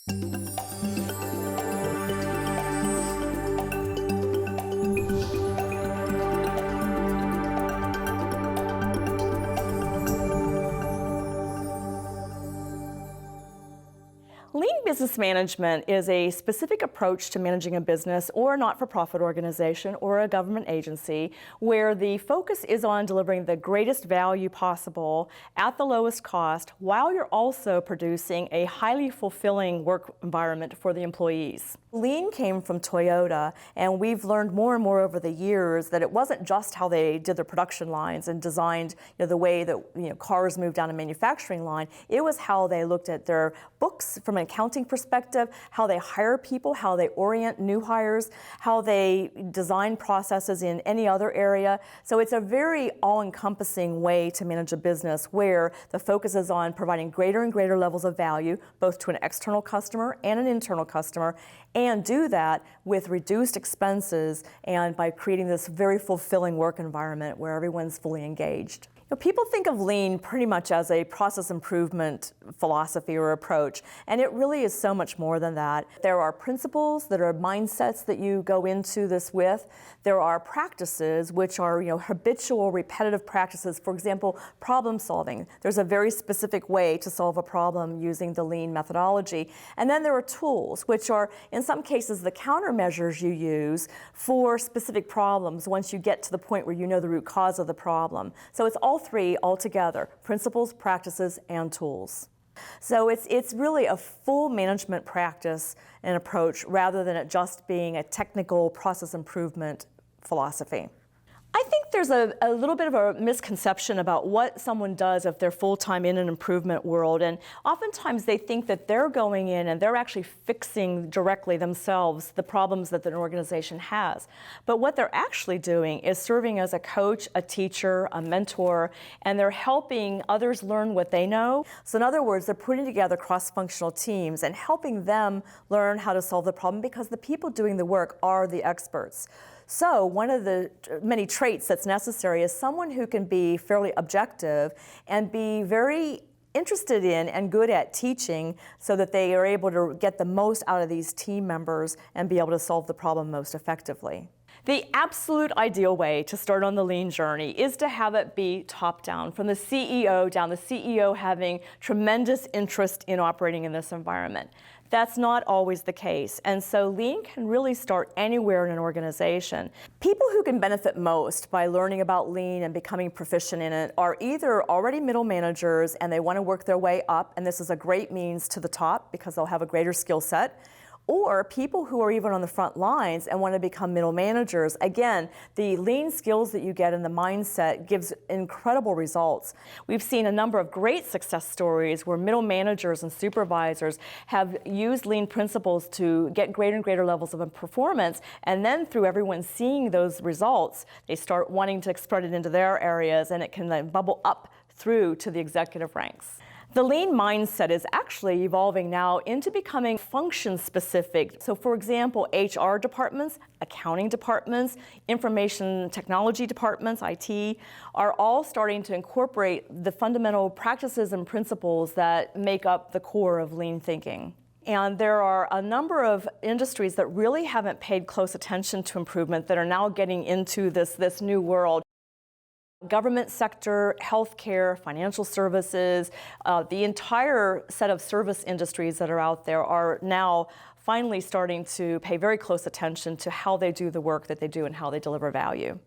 Lean business management is a specific approach to managing a business or a not-for-profit organization or a government agency where the focus is on delivering the greatest value possible at the lowest cost while you're also producing a highly fulfilling work environment for the employees. Lean came from Toyota, and we've learned more and more over the years that it wasn't just how they did their production lines and designed the way that cars moved down a manufacturing line. It was how they looked at their books from an accounting perspective, how they hire people, how they orient new hires, how they design processes in any other area. So it's a very all-encompassing way to manage a business where the focus is on providing greater and greater levels of value, both to an external customer and an internal customer, and do that with reduced expenses and by creating this very fulfilling work environment where everyone's fully engaged. People think of Lean pretty much as a process improvement philosophy or approach, and it really is so much more than that. There are principles that are mindsets that you go into this with. There are practices, which are habitual, repetitive practices. For example, problem solving. There's a very specific way to solve a problem using the Lean methodology. And then there are tools, which are, in some cases, the countermeasures you use for specific problems once you get to the point where you know the root cause of the problem. So it's all three altogether: principles, practices, and tools. So it's really a full management practice and approach rather than it just being a technical process improvement philosophy. I think there's a little bit of a misconception about what someone does if they're full-time in an improvement world, and oftentimes they think that they're going in and they're actually fixing directly themselves the problems that an organization has. But what they're actually doing is serving as a coach, a teacher, a mentor, and they're helping others learn what they know. So in other words, they're putting together cross-functional teams and helping them learn how to solve the problem because the people doing the work are the experts. So one of the many traits that's necessary is someone who can be fairly objective and be very interested in and good at teaching so that they are able to get the most out of these team members and be able to solve the problem most effectively. The absolute ideal way to start on the Lean journey is to have it be top-down, from the CEO down, the CEO having tremendous interest in operating in this environment. That's not always the case, and so Lean can really start anywhere in an organization. People who can benefit most by learning about Lean and becoming proficient in it are either already middle managers and they want to work their way up, and this is a great means to the top because they'll have a greater skill set, or people who are even on the front lines and want to become middle managers. Again, the Lean skills that you get in the mindset gives incredible results. We've seen a number of great success stories where middle managers and supervisors have used Lean principles to get greater and greater levels of performance, and then through everyone seeing those results, they start wanting to spread it into their areas, and it can then bubble up through to the executive ranks. The Lean mindset is actually evolving now into becoming function-specific. So for example, HR departments, accounting departments, information technology departments, IT, are all starting to incorporate the fundamental practices and principles that make up the core of Lean thinking. And there are a number of industries that really haven't paid close attention to improvement that are now getting into this new world. Government sector, healthcare, financial services, the entire set of service industries that are out there are now finally starting to pay very close attention to how they do the work that they do and how they deliver value.